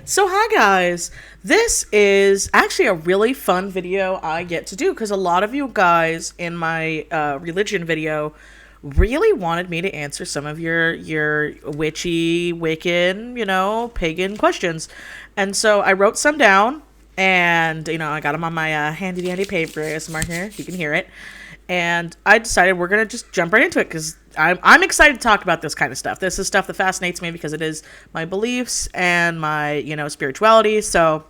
So hi guys, this is actually a really fun video I get to do because a lot of you guys in my religion video really wanted me to answer some of your witchy, Wiccan, pagan questions. And so I wrote some down and, I got them on my handy dandy paper ASMR here. You can hear it. And I decided we're going to just jump right into it because I'm excited to talk about this kind of stuff. This is stuff that fascinates me because it is my beliefs and my, spirituality. So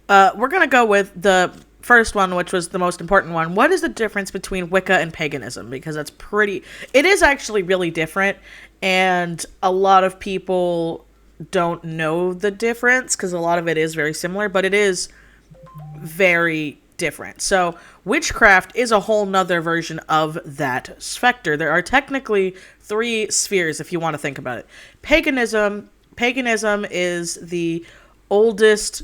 we're going to go with the first one, which was the most important one. What is the difference between Wicca and paganism? Because it is actually really different. And a lot of people don't know the difference because a lot of it is very similar, but it is very different. So witchcraft is a whole nother version of that specter. There are technically three spheres if you want to think about it. Paganism is the oldest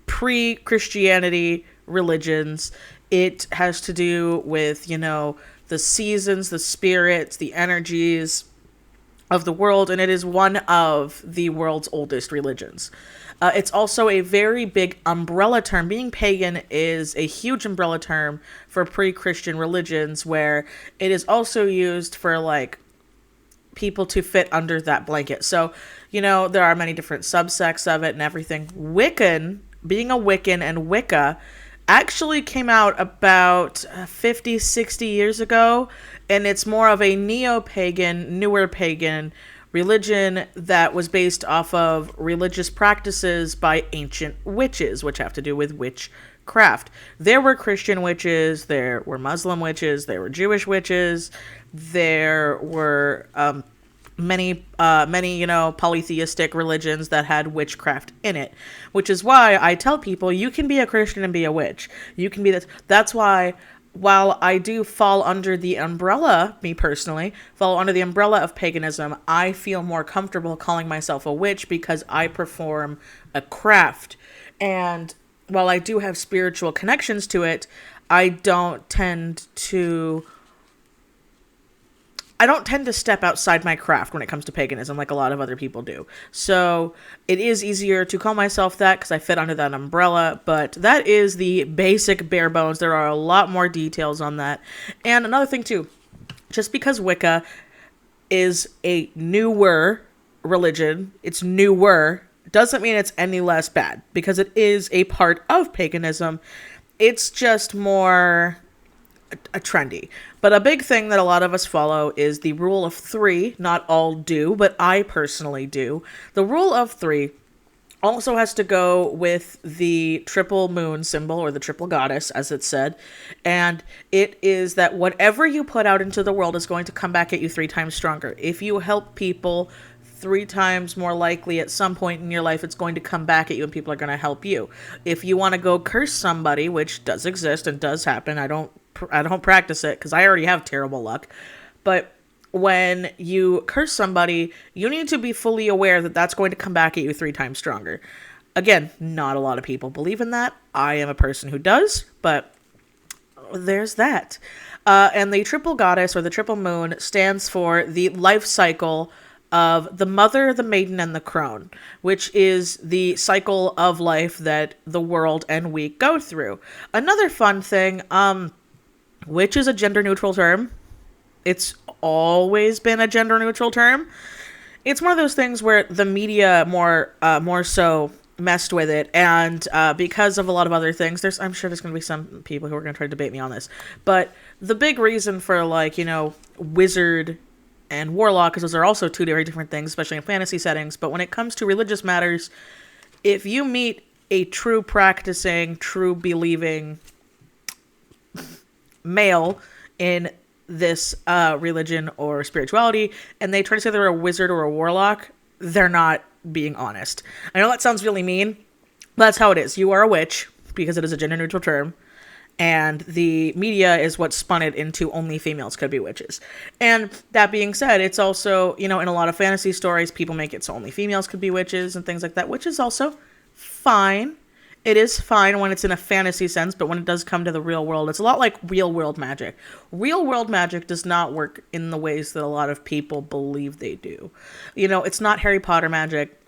pre-Christianity religions. It has to do with, the seasons, the spirits, the energies of the world, and it is one of the world's oldest religions. It's also a very big umbrella term. Being pagan is a huge umbrella term for pre-Christian religions, where it is also used for like people to fit under that blanket. So, there are many different subsects of it and everything. Being a Wiccan and Wicca actually came out about 50, 60 years ago, and it's more of a neo-pagan, newer pagan religion that was based off of religious practices by ancient witches, which have to do with witchcraft. There were Christian witches, there were Muslim witches, there were Jewish witches, there were many polytheistic religions that had witchcraft in it, which is why I tell people you can be a Christian and be a witch. You can be this. That's why, while I do fall under the umbrella, me personally, fall under the umbrella of paganism, I feel more comfortable calling myself a witch because I perform a craft. And while I do have spiritual connections to it, I don't tend to step outside my craft when it comes to paganism like a lot of other people do. So it is easier to call myself that because I fit under that umbrella, but that is the basic bare bones. There are a lot more details on that. And another thing too, just because Wicca is a newer religion, doesn't mean it's any less bad because it is a part of paganism. It's just more a trendy. But a big thing that a lot of us follow is the rule of three. Not all do, but I personally do. The rule of three also has to go with the triple moon symbol, or the triple goddess, as it's said. And it is that whatever you put out into the world is going to come back at you 3 times stronger. If you help people, 3 times more likely at some point in your life it's going to come back at you and people are going to help you. If you want to go curse somebody, which does exist and does happen, I don't practice it because I already have terrible luck. But when you curse somebody, you need to be fully aware that that's going to come back at you 3 times stronger. Again, not a lot of people believe in that. I am a person who does, but there's that. And the triple goddess, or the triple moon, stands for the life cycle of the mother, the maiden, and the crone, which is the cycle of life that the world and we go through. Another fun thing, witch is a gender-neutral term. It's always been a gender-neutral term. It's one of those things where the media more so messed with it, and because of a lot of other things, I'm sure there's going to be some people who are going to try to debate me on this, but the big reason for, wizard and warlock, because those are also 2 very different things, especially in fantasy settings, but when it comes to religious matters, if you meet a true practicing, true believing male in this religion or spirituality, and they try to say they're a wizard or a warlock, they're not being honest. I know that sounds really mean, but that's how it is. You are a witch, because it is a gender-neutral term, and the media is what spun it into only females could be witches. And that being said, it's also, in a lot of fantasy stories, people make it so only females could be witches and things like that, which is also fine. It is fine when it's in a fantasy sense, but when it does come to the real world, it's a lot like real world magic. Real world magic does not work in the ways that a lot of people believe they do. It's not Harry Potter magic.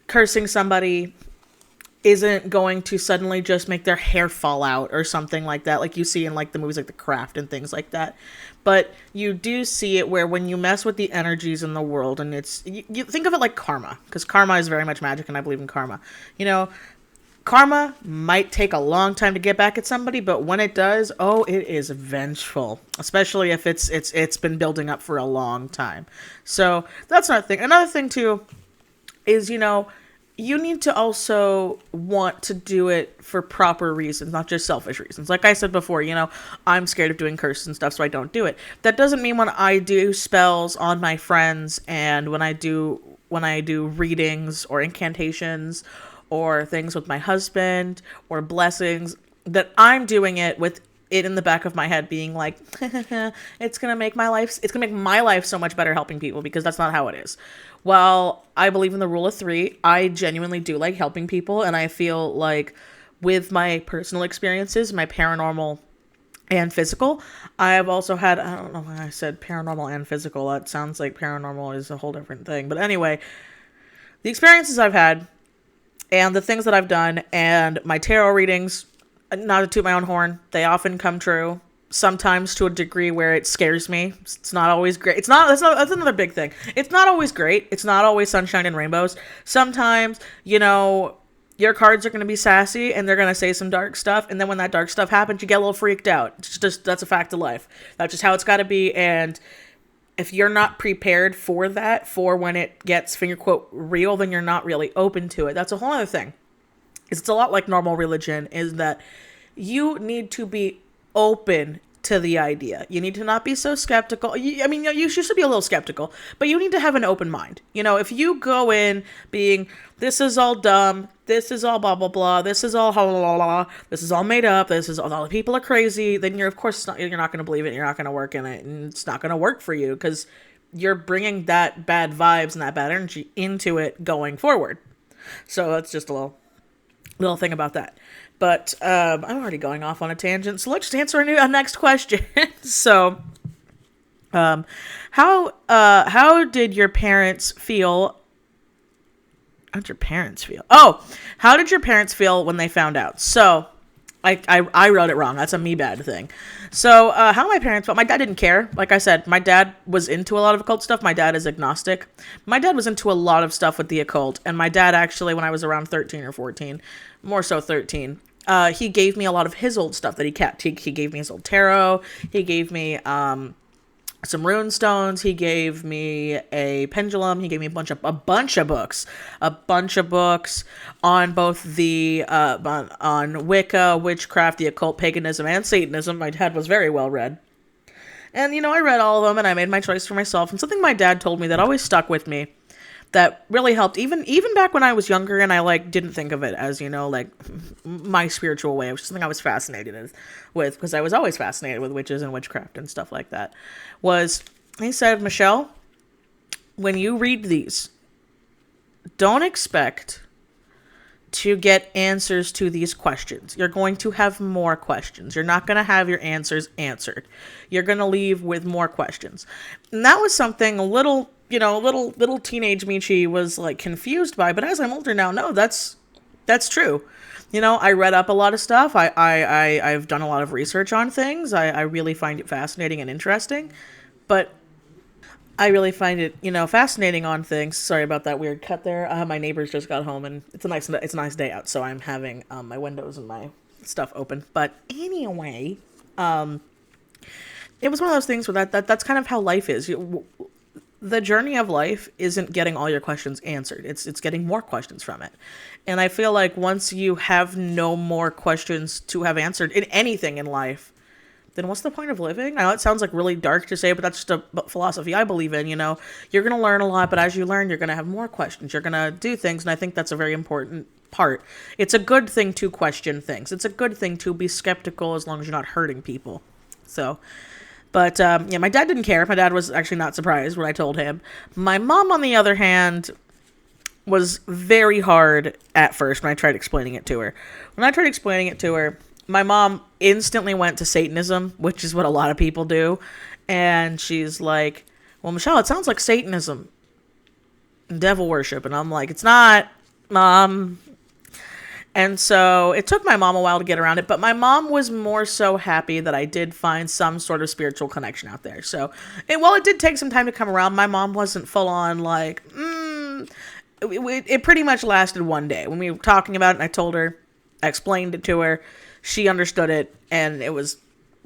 cursing somebody isn't going to suddenly just make their hair fall out or something like that, like you see in like the movies like The Craft and things like that. But you do see it where when you mess with the energies in the world, and it's, you think of it like karma, because karma is very much magic, and I believe in karma. You know, karma might take a long time to get back at somebody, but when it does, oh, it is vengeful, especially if it's been building up for a long time. So that's another thing. Another thing too is, you know, you need to also want to do it for proper reasons, not just selfish reasons. Like I said before, you know, I'm scared of doing curses and stuff, so I don't do it. That doesn't mean when I do spells on my friends and when I do readings or incantations or things with my husband or blessings, that I'm doing it with it in the back of my head being like, it's going to make my life so much better helping people, because that's not how it is. While I believe in the rule of 3, I genuinely do like helping people, and I feel like with my personal experiences, my paranormal and physical, I have also had, I don't know why I said paranormal and physical, that sounds like paranormal is a whole different thing, but anyway, the experiences I've had and the things that I've done and my tarot readings, not to toot my own horn, they often come true. Sometimes to a degree where it scares me. It's not always great. That's another big thing. It's not always great. It's not always sunshine and rainbows. Sometimes, you know, your cards are going to be sassy and they're going to say some dark stuff. And then when that dark stuff happens, you get a little freaked out. It's just, that's a fact of life. That's just how it's got to be. And if you're not prepared for that, for when it gets, finger quote, real, then you're not really open to it. That's a whole other thing. It's a lot like normal religion, is that you need to be open to the idea. You need to not be so skeptical. You should be a little skeptical, but you need to have an open mind. You know, if you go in being, this is all dumb, this is all blah, blah, blah, this is all blah, blah, blah, this is all made up, this is all the people are crazy, then you're, of course, you're not going to believe it, you're not going to work in it, and it's not going to work for you, because you're bringing that bad vibes and that bad energy into it going forward. So that's just a little thing about that. But I'm already going off on a tangent, so let's just answer a next question. So, how did your parents feel? How did your parents feel? Oh, how did your parents feel when they found out? So, I wrote it wrong. That's a me bad thing. So, how my parents felt? My dad didn't care. Like I said, my dad was into a lot of occult stuff. My dad is agnostic. My dad was into a lot of stuff with the occult. And my dad actually, when I was around 13 or 14, more so 13, he gave me a lot of his old stuff that he kept. He gave me his old tarot. He gave me some rune stones. He gave me a pendulum. He gave me a bunch of books on both the on Wicca, witchcraft, the occult, paganism, and Satanism. My dad was very well read, and you know, I read all of them and I made my choice for myself. And something my dad told me that always stuck with me, that really helped, even back when I was younger and I like didn't think of it as, you know, like my spiritual way. It was something I was fascinated with, because I was always fascinated with witches and witchcraft and stuff like that. He said, Michelle, when you read these, don't expect to get answers to these questions. You're going to have more questions. You're not going to have your answers answered. You're going to leave with more questions. And that was something little teenage Michie was like confused by, but as I'm older now, no, that's true. You know, I read up a lot of stuff. I've done a lot of research on things. I really find it fascinating and interesting, but I really find it, you know, fascinating on things. Sorry about that weird cut there. My neighbors just got home and it's a nice day out. So I'm having, my windows and my stuff open, but anyway, it was one of those things where that's kind of how life is. The journey of life isn't getting all your questions answered. It's getting more questions from it. And I feel like once you have no more questions to have answered in anything in life, then what's the point of living? I know it sounds like really dark to say, but that's just a philosophy I believe in. You know, you're going to learn a lot, but as you learn, you're going to have more questions. You're going to do things. And I think that's a very important part. It's a good thing to question things. It's a good thing to be skeptical as long as you're not hurting people. So, but yeah, my dad didn't care. My dad was actually not surprised when I told him. My mom, on the other hand, was very hard at first when I tried explaining it to her. My mom instantly went to Satanism, which is what a lot of people do. And she's like, well, Michelle, it sounds like Satanism and devil worship. And I'm like, it's not. Um, and so it took my mom a while to get around it, but my mom was more so happy that I did find some sort of spiritual connection out there. So, while it did take some time to come around, my mom wasn't full on like, it pretty much lasted one day. When we were talking about it, and I told her, I explained it to her, she understood it, and it was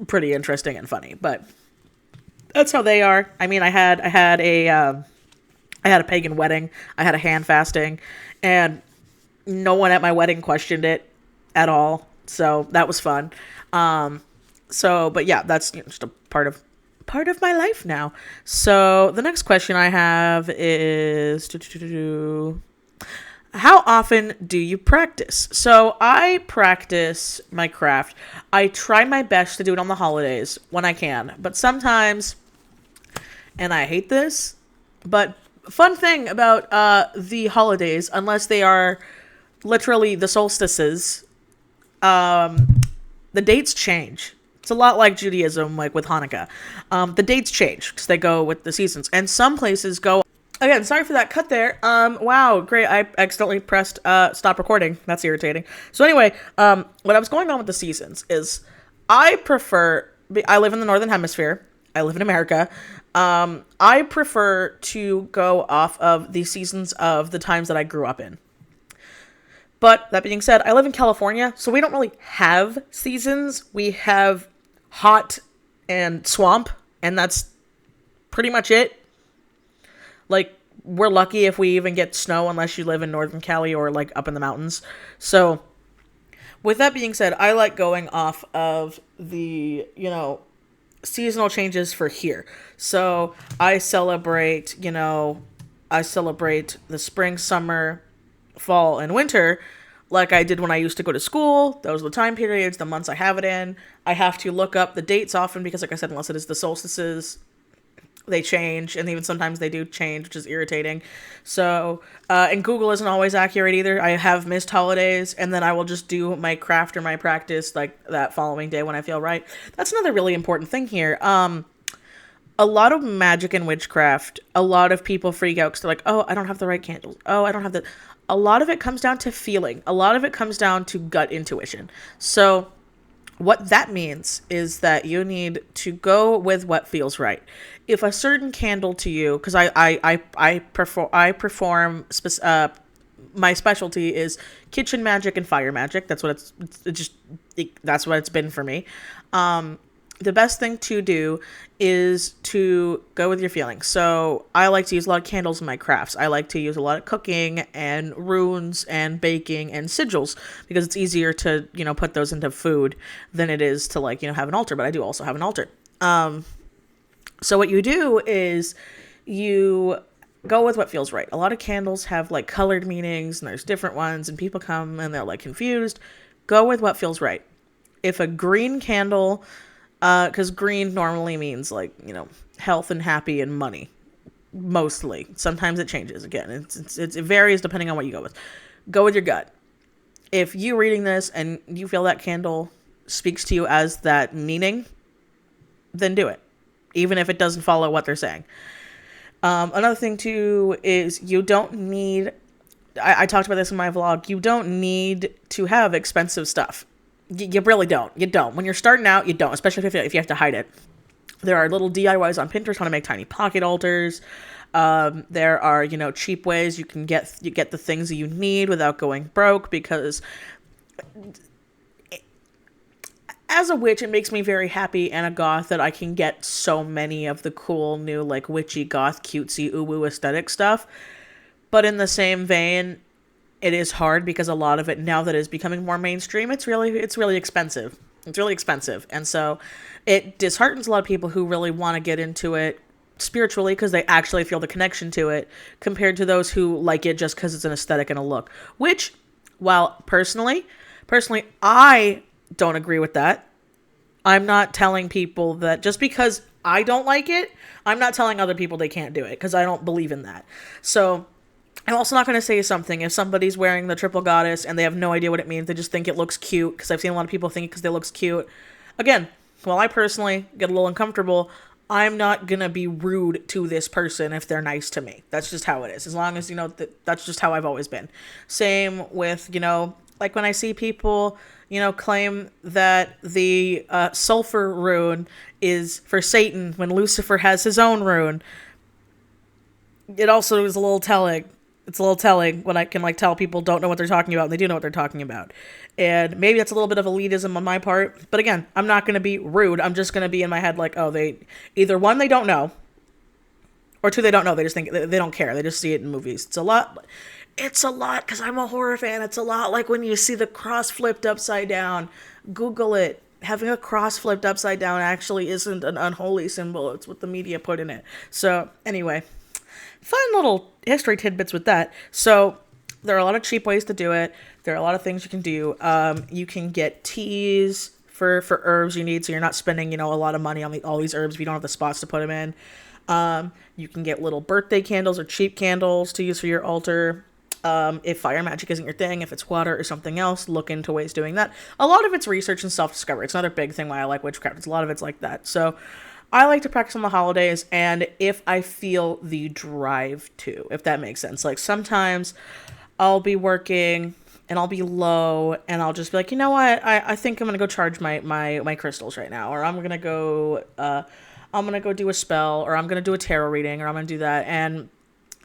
pretty interesting and funny. But that's how they are. I mean, I had a pagan wedding. I had a hand fasting, and no one at my wedding questioned it at all. So that was fun. But yeah, that's just a part of my life now. So the next question I have is, how often do you practice? So I practice my craft. I try my best to do it on the holidays when I can, but sometimes, and I hate this, but fun thing about the holidays, unless they are literally the solstices, the dates change. It's a lot like Judaism, like with Hanukkah. The dates change because they go with the seasons, and some places go. Again, sorry for that cut there. Wow, great. I accidentally pressed stop recording. That's irritating. So anyway, what I was going on with the seasons is I live in the Northern Hemisphere. I live in America. I prefer to go off of the seasons of the times that I grew up in. But that being said, I live in California, so we don't really have seasons. We have hot and swamp, and that's pretty much it. Like, we're lucky if we even get snow unless you live in Northern Cali or, like, up in the mountains. So, with that being said, I like going off of the, seasonal changes for here. So, I celebrate the spring, summer, fall, and winter like I did when I used to go to school. Those are the time periods, the months I have it in. I have to look up the dates often because, like I said, unless it is the solstices, they change, and even sometimes they do change, which is irritating. So, and Google isn't always accurate either. I have missed holidays, and then I will just do my craft or my practice like that following day when I feel right. That's another really important thing here. A lot of magic and witchcraft, a lot of people freak out because they're like, oh, I don't have the right candles. Oh, I don't have the... A lot of it comes down to feeling. A lot of it comes down to gut intuition. So what that means is that you need to go with what feels right. If a certain candle to you, because I perform my specialty is kitchen magic and fire magic. That's what that's what it's been for me. The best thing to do is to go with your feelings. So I like to use a lot of candles in my crafts. I like to use a lot of cooking and runes and baking and sigils because it's easier to, put those into food than it is to have an altar. But I do also have an altar. So what you do is you go with what feels right. A lot of candles have colored meanings and there's different ones and people come and they're confused. Go with what feels right. If a green candle... because green normally means health and happy and money, mostly. Sometimes it changes. Again, it varies depending on what you go with. Go with your gut. If you reading this and you feel that candle speaks to you as that meaning, then do it, even if it doesn't follow what they're saying. Another thing too is you don't need. I talked about this in my vlog. You don't need to have expensive stuff. You really don't. You don't. When you're starting out, you don't, especially if you have to hide it. There are little DIYs on Pinterest how to make tiny pocket altars. There are, cheap ways you can get the things that you need without going broke, because as a witch, it makes me very happy and a goth that I can get so many of the cool new witchy goth cutesy uwu aesthetic stuff. But in the same vein, it is hard because a lot of it, now that is becoming more mainstream, it's really expensive. It's really expensive. And so it disheartens a lot of people who really want to get into it spiritually because they actually feel the connection to it, compared to those who like it just because it's an aesthetic and a look. Which, while personally, I don't agree with that. I'm not telling people that just because I don't like it, I'm not telling other people they can't do it, because I don't believe in that. So I'm also not going to say something if somebody's wearing the triple goddess and they have no idea what it means. They just think it looks cute, because I've seen a lot of people think it because it looks cute. Again, while I personally get a little uncomfortable, I'm not gonna be rude to this person if they're nice to me. That's just how it is. As long as, that's just how I've always been. Same with, like when I see people, claim that the sulfur rune is for Satan when Lucifer has his own rune. It also is a little telling. It's a little telling when I can tell people don't know what they're talking about and they do know what they're talking about. And maybe that's a little bit of elitism on my part. But again, I'm not going to be rude. I'm just going to be in my head they either one, they don't know, or two, they don't know. They just think they don't care. They just see it in movies. It's a lot because I'm a horror fan. It's a lot like when you see the cross flipped upside down. Google it. Having a cross flipped upside down actually isn't an unholy symbol. It's what the media put in it. So anyway, fun little history tidbits with that. So there are a lot of cheap ways to do it. There are a lot of things you can do. You can get teas for herbs you need, so you're not spending, a lot of money on all these herbs if you don't have the spots to put them in. You can get little birthday candles or cheap candles to use for your altar. If fire magic isn't your thing, if it's water or something else, look into ways doing that. A lot of it's research and self-discovery. It's another big thing why I like witchcraft. A lot of it's like that. So I like to practice on the holidays, and if I feel the drive to, if that makes sense. Like sometimes I'll be working and I'll be low and I'll just be like, you know what? I think I'm going to go charge my crystals right now, or I'm going to go do a spell, or I'm going to do a tarot reading, or I'm going to do that. And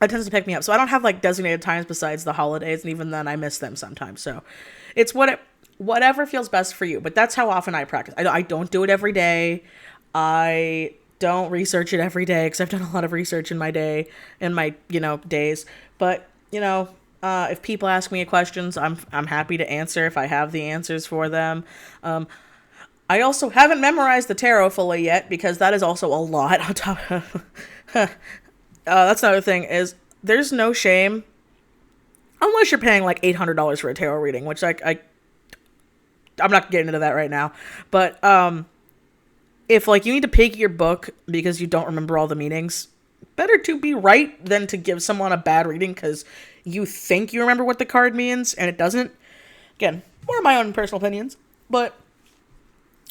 it tends to pick me up. So I don't have designated times besides the holidays. And even then I miss them sometimes. So it's whatever feels best for you. But that's how often I practice. I don't do it every day. I don't research it every day because I've done a lot of research in my day, days. But, if people ask me questions, I'm happy to answer if I have the answers for them. I also haven't memorized the tarot fully yet because that is also a lot on top of... that's another thing is there's no shame unless you're paying $800 for a tarot reading, which I'm not getting into that right now. But, if you need to pick your book because you don't remember all the meanings, better to be right than to give someone a bad reading because you think you remember what the card means and it doesn't. Again, more of my own personal opinions, but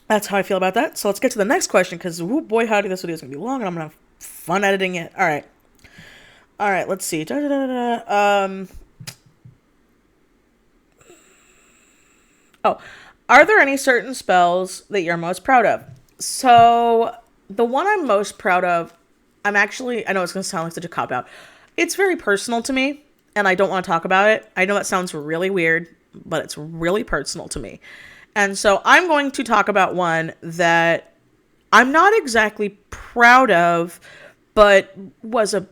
that's how I feel about that. So let's get to the next question because, oh boy, howdy, this video is going to be long and I'm going to have fun editing it. All right, let's see. Are there any certain spells that you're most proud of? So the one I'm most proud of, I know it's going to sound like such a cop-out. It's very personal to me, and I don't want to talk about it. I know that sounds really weird, but it's really personal to me. And so I'm going to talk about one that I'm not exactly proud of, but was a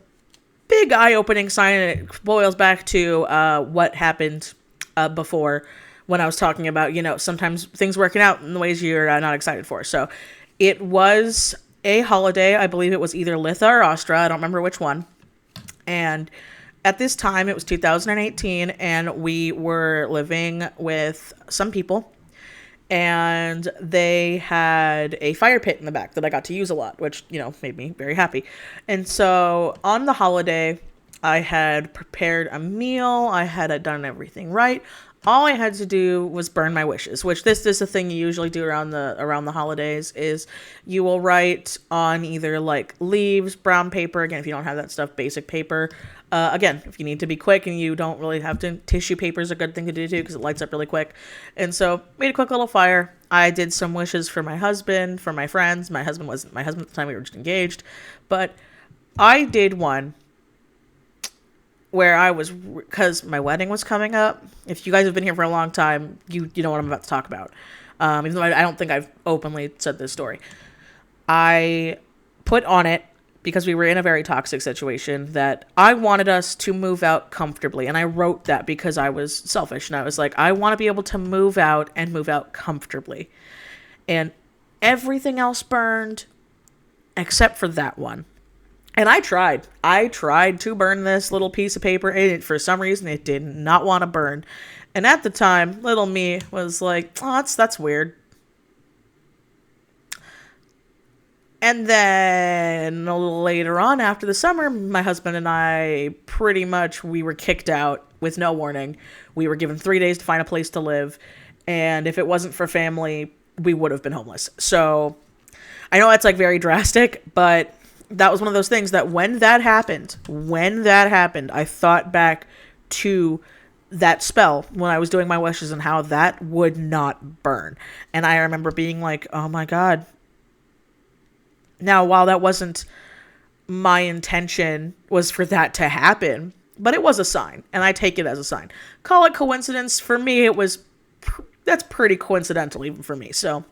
big eye-opening sign, and it boils back to what happened before when I was talking about, sometimes things working out in the ways you're not excited for. So it was a holiday. I believe it was either Litha or Astra. I don't remember which one. And at this time, it was 2018, and we were living with some people, and they had a fire pit in the back that I got to use a lot, which, made me very happy. And so on the holiday, I had prepared a meal. I had done everything right. All I had to do was burn my wishes, which this is a thing you usually do around the holidays, is you will write on either leaves, brown paper. Again, if you don't have that stuff, basic paper. Again, if you need to be quick and you don't really have to, tissue paper is a good thing to do too because it lights up really quick. And so made a quick little fire. I did some wishes for my husband, for my friends. My husband wasn't my husband at the time. We were just engaged. But I did one where because my wedding was coming up. If you guys have been here for a long time, you know what I'm about to talk about. Even though I don't think I've openly said this story. I put on it, because we were in a very toxic situation, that I wanted us to move out comfortably. And I wrote that because I was selfish. And I was like, I want to be able to move out and move out comfortably. And everything else burned except for that one. And I tried to burn this little piece of paper, and for some reason it did not want to burn. And at the time, little me was like, oh, that's weird. And then later on, after the summer, my husband and I we were kicked out with no warning. We were given 3 days to find a place to live. And if it wasn't for family, we would have been homeless. So I know that's like very drastic, but that was one of those things that when that happened, I thought back to that spell when I was doing my wishes and how that would not burn. And I remember being like, oh my God. Now, while that wasn't my intention was for that to happen, but it was a sign, and I take it as a sign. Call it coincidence. For me, that's pretty coincidental even for me. So,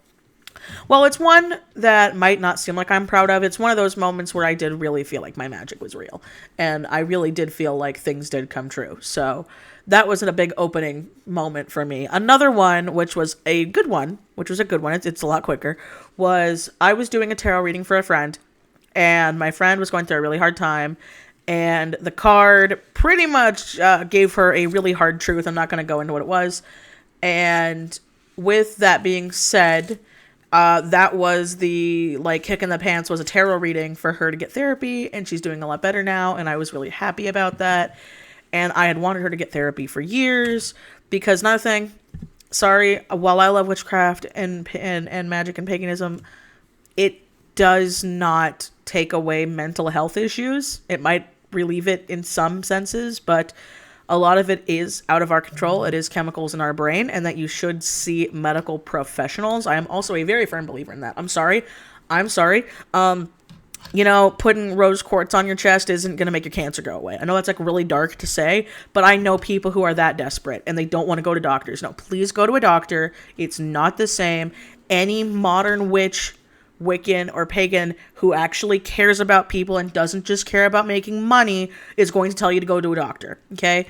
well, it's one that might not seem like I'm proud of. It's one of those moments where I did really feel like my magic was real, and I really did feel like things did come true. So that was a big opening moment for me. Another one, which was a good one, it's a lot quicker, was I was doing a tarot reading for a friend, and my friend was going through a really hard time, and the card pretty much gave her a really hard truth. I'm not going to go into what it was. And with that being said, that was the kick in the pants, was a tarot reading for her to get therapy, and she's doing a lot better now, and I was really happy about that. And I had wanted her to get therapy for years, because another thing, sorry, while I love witchcraft and magic and paganism, it does not take away mental health issues. It might relieve it in some senses, but a lot of it is out of our control. It is chemicals in our brain, and that you should see medical professionals. I am also a very firm believer in that. I'm sorry. Putting rose quartz on your chest isn't going to make your cancer go away. I know that's really dark to say, but I know people who are that desperate and they don't want to go to doctors. No, please go to a doctor. It's not the same. Any modern witch, Wiccan, or pagan who actually cares about people and doesn't just care about making money is going to tell you to go to a doctor. Okay?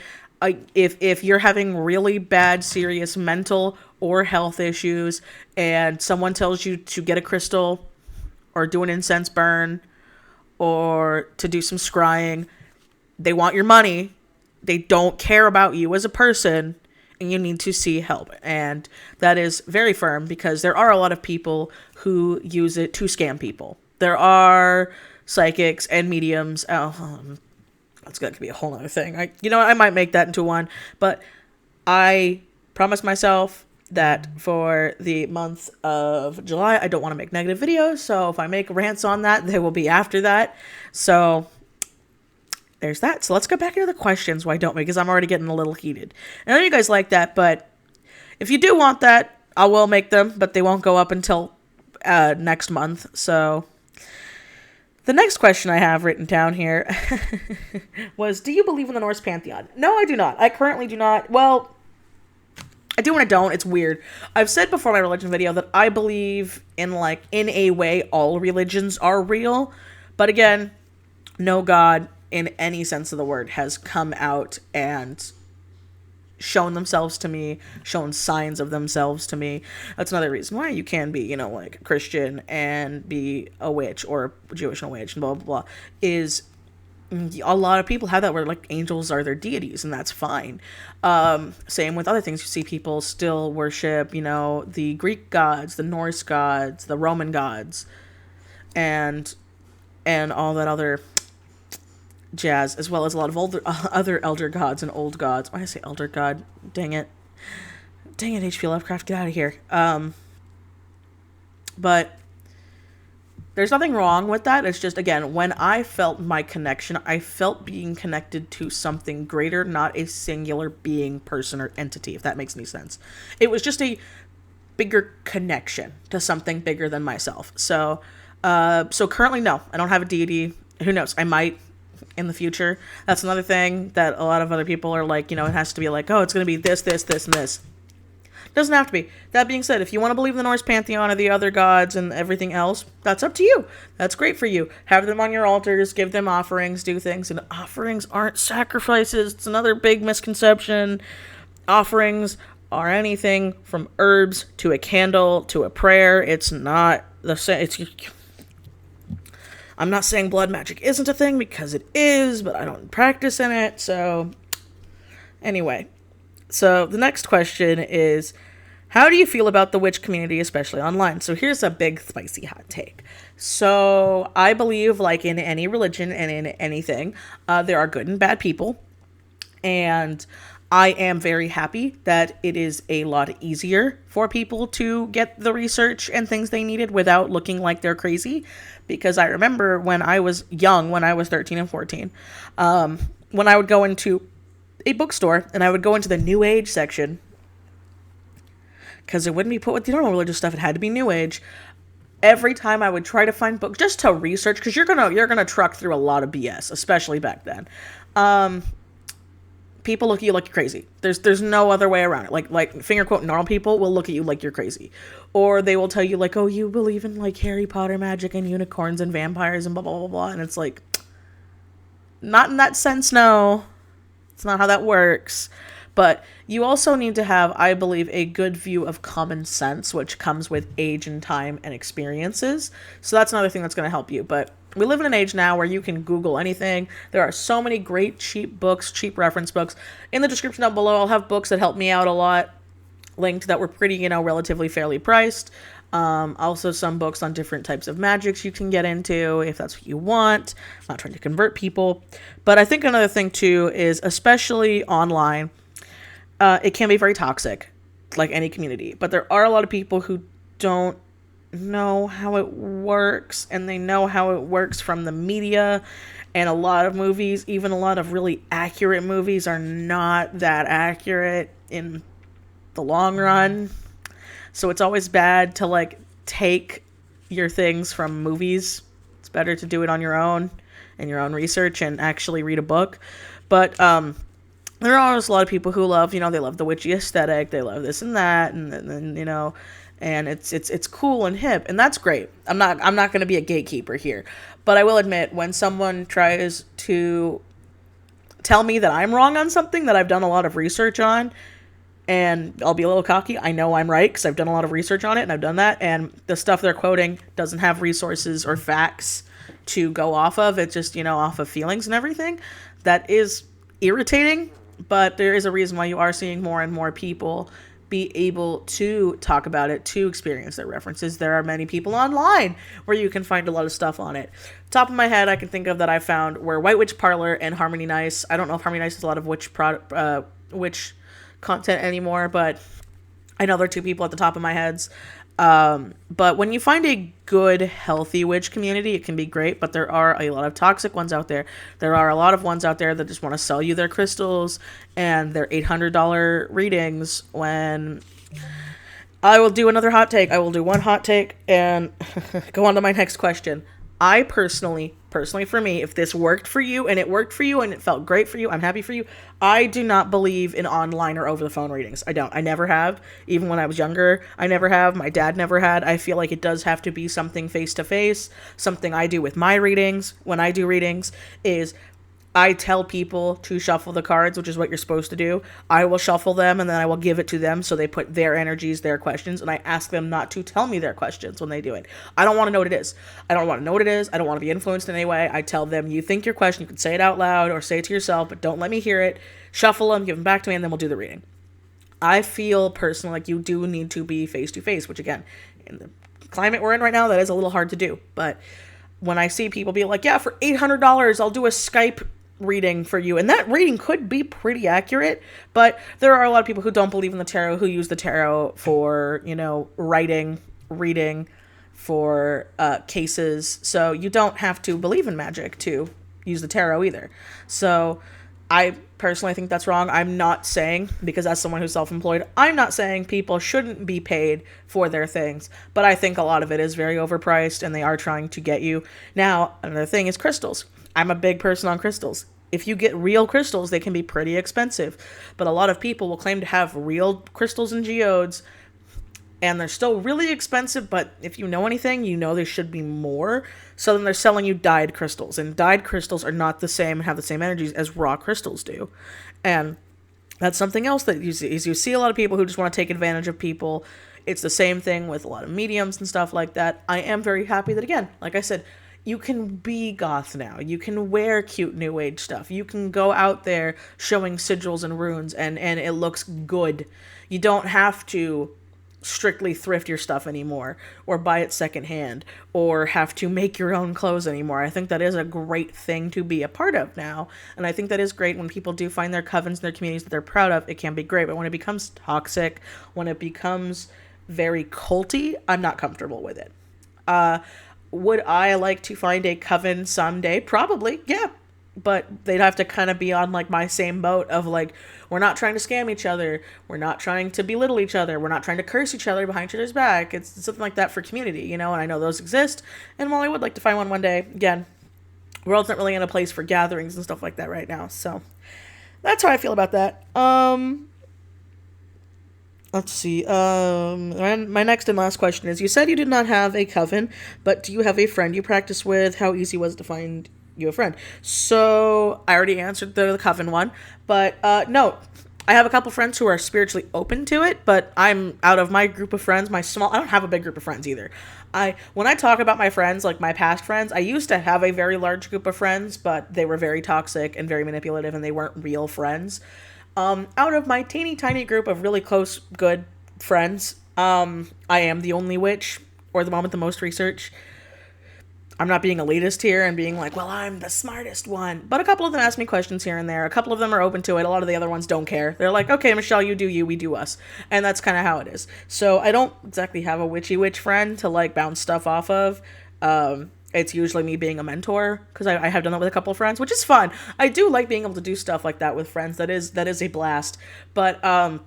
If you're having really bad, serious mental or health issues, and someone tells you to get a crystal or do an incense burn or to do some scrying, they want your money. They don't care about you as a person, and you need to see help. And that is very firm, because there are a lot of people who use it to scam people. There are psychics and mediums. That's going to be a whole other thing. I might make that into one, but I promised myself that for the month of July, I don't want to make negative videos. So if I make rants on that, they will be after that. So there's that. So let's go back into the questions. Why don't we? Because I'm already getting a little heated. And I know you guys like that, but if you do want that, I will make them, but they won't go up until next month. So the next question I have written down here was, do you believe in the Norse pantheon? No, I do not. I currently do not. Well, I do and I don't. It's weird. I've said before in my religion video that I believe in a way, all religions are real. But again, no God in any sense of the word has come out and shown themselves to me, shown signs of themselves to me. That's another reason why you can be, Christian and be a witch, or Jewish and a witch, and blah, blah, blah, is a lot of people have that where angels are their deities, and that's fine. Same with other things. You see people still worship, the Greek gods, the Norse gods, the Roman gods, and all that other jazz, as well as a lot of other elder gods and old gods. Why did I say elder god? Dang it, H.P. Lovecraft, get out of here. But there's nothing wrong with that. It's just, again, when I felt my connection, I felt being connected to something greater, not a singular being, person, or entity, if that makes any sense. It was just a bigger connection to something bigger than myself. So currently, no, I don't have a deity. Who knows? I might in the future. That's another thing that a lot of other people are it has to be oh, it's going to be this, this, this, and this. Doesn't have to be. That being said, if you want to believe in the Norse pantheon or the other gods and everything else, that's up to you. That's great for you. Have them on your altars, give them offerings, do things. And offerings aren't sacrifices. It's another big misconception. Offerings are anything from herbs to a candle to a prayer. It's not the same. I'm not saying blood magic isn't a thing, because it is, but I don't practice in it. So anyway. So the next question is, how do you feel about the witch community, especially online? So here's a big spicy hot take. So I believe, in any religion and in anything, there are good and bad people. And I am very happy that it is a lot easier for people to get the research and things they needed without looking like they're crazy. Because I remember when I was young, when I was 13 and 14, when I would go into a bookstore and I would go into the New Age section, because it wouldn't be put with the normal religious stuff, it had to be New Age. Every time I would try to find books just to research, because you're gonna truck through a lot of BS, especially back then. People look at you like you're crazy. There's no other way around it. Like finger quote normal people will look at you like you're crazy, or they will tell you like, oh, you believe in like Harry Potter magic and unicorns and vampires and blah blah blah blah, and it's like, not in that sense. No, it's not how that works. But you also need to have, I believe, a good view of common sense, which comes with age and time and experiences. So that's another thing that's going to help you. But we live in an age now where you can Google anything. There are so many great cheap books, cheap reference books. In the description down below, I'll have books that helped me out a lot, linked, that were pretty, relatively fairly priced. Also some books on different types of magics you can get into if that's what you want. I'm not trying to convert people. But I think another thing too is, especially online, it can be very toxic, like any community. But there are a lot of people who don't know how it works, and they know how it works from the media. And a lot of movies, even a lot of really accurate movies, are not that accurate in the long run. So it's always bad to like take your things from movies. It's better to do it on your own and your own research and actually read a book. But there are always a lot of people who love, they love the witchy aesthetic, they love this and that, and and it's cool and hip, and that's great. I'm not going to be a gatekeeper here, but I will admit, when someone tries to tell me that I'm wrong on something that I've done a lot of research on, and I'll be a little cocky, I know I'm right because I've done a lot of research on it and I've done that, and the stuff they're quoting doesn't have resources or facts to go off of. It's just, off of feelings and everything. That is irritating. But there is a reason why you are seeing more and more people be able to talk about it, to experience their references. There are many people online where you can find a lot of stuff on it. Top of my head, I can think of that I found were White Witch Parlor and Harmony Nice. I don't know if Harmony Nice has a lot of witch content anymore, but I know there are two people at the top of my heads. But when you find a good, healthy witch community, it can be great, but there are a lot of toxic ones out there. There are a lot of ones out there that just want to sell you their crystals and their $800 readings. When I will do another hot take, I will do one hot take and go on to my next question. I personally for me, if this worked for you and it worked for you and it felt great for you, I'm happy for you. I do not believe in online or over the phone readings. I don't. I never have. Even when I was younger, I never have. My dad never had. I feel like it does have to be something face to face. Something I do with my readings when I do readings is I tell people to shuffle the cards, which is what you're supposed to do. I will shuffle them and then I will give it to them so they put their energies, their questions, and I ask them not to tell me their questions when they do it. I don't want to know what it is. I don't want to know what it is. I don't want to be influenced in any way. I tell them, you think your question, you can say it out loud or say it to yourself, but don't let me hear it. Shuffle them, give them back to me, and then we'll do the reading. I feel personally like you do need to be face to face, which again, in the climate we're in right now, that is a little hard to do. But when I see people be like, yeah, for $800, I'll do a Skype reading for you, and that reading could be pretty accurate, but there are a lot of people who don't believe in the tarot, who use the tarot for, reading for cases. So you don't have to believe in magic to use the tarot either. So I personally think that's wrong. I'm not saying, because as someone who's self-employed, I'm not saying people shouldn't be paid for their things, but I think a lot of it is very overpriced and they are trying to get you. Now, another thing is crystals. I'm a big person on crystals. If you get real crystals, they can be pretty expensive, but a lot of people will claim to have real crystals and geodes, and they're still really expensive, but if you know anything, you know there should be more. So then they're selling you dyed crystals, and dyed crystals are not the same and have the same energies as raw crystals do. And that's something else that you see a lot of people who just want to take advantage of people. It's the same thing with a lot of mediums and stuff like that. I am very happy that, again, like I said, you can be goth now. You can wear cute new age stuff. You can go out there showing sigils and runes and it looks good. You don't have to strictly thrift your stuff anymore or buy it secondhand or have to make your own clothes anymore. I think that is a great thing to be a part of now. And I think that is great when people do find their covens in their communities that they're proud of. It can be great. But when it becomes toxic, when it becomes very culty, I'm not comfortable with it. Would I like to find a coven someday? Probably, yeah. But they'd have to kind of be on like my same boat of like, we're not trying to scam each other, we're not trying to belittle each other, we're not trying to curse each other behind each other's back. It's something like that for community, you know. And I know those exist, and while I would like to find one day, again, the world's not really in a place for gatherings and stuff like that right now. So that's how I feel about that. Let's see. My next and last question is, you said you did not have a coven, but do you have a friend you practice with? How easy was it to find you a friend? So I already answered the coven one, but no, I have a couple friends who are spiritually open to it, but I'm out of my group of friends, I don't have a big group of friends either. When I talk about my friends, like my past friends, I used to have a very large group of friends, but they were very toxic and very manipulative, and they weren't real friends. Out of my teeny tiny group of really close, good friends, I am the only witch, or at the moment the most research. I'm not being elitist here and being like, well, I'm the smartest one. But a couple of them ask me questions here and there. A couple of them are open to it. A lot of the other ones don't care. They're like, okay, Michelle, you do you, we do us. And that's kind of how it is. So I don't exactly have a witchy witch friend to like bounce stuff off of. It's usually me being a mentor, because I have done that with a couple of friends, which is fun. I do like being able to do stuff like that with friends. That is a blast. But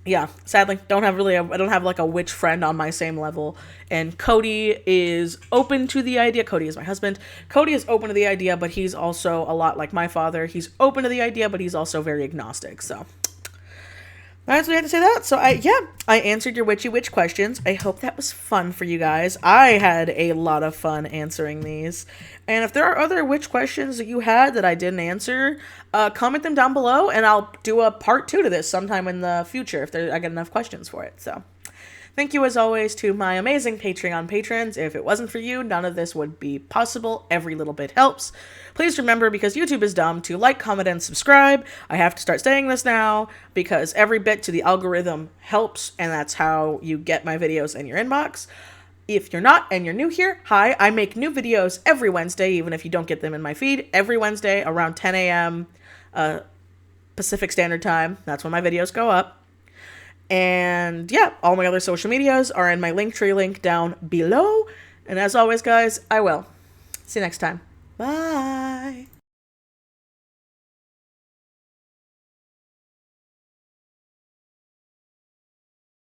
yeah, sadly, I don't have like a witch friend on my same level. And Cody is open to the idea. Cody is my husband. Cody is open to the idea, but he's also a lot like my father. He's open to the idea, but he's also very agnostic. So that's what I had to say that. So I answered your witchy witch questions. I hope that was fun for you guys. I had a lot of fun answering these. And if there are other witch questions that you had that I didn't answer, comment them down below, and I'll do a part 2 to this sometime in the future if I get enough questions for it. So thank you as always to my amazing Patreon patrons. If it wasn't for you, none of this would be possible. Every little bit helps. Please remember, because YouTube is dumb, to like, comment, and subscribe. I have to start saying this now because every bit to the algorithm helps, and that's how you get my videos in your inbox. If you're not and you're new here, hi, I make new videos every Wednesday, even if you don't get them in my feed. Every Wednesday around 10 a.m. Pacific Standard Time. That's when my videos go up. And yeah, all my other social medias are in my Linktree link down below. And as always, guys, I will. See you next time. Bye.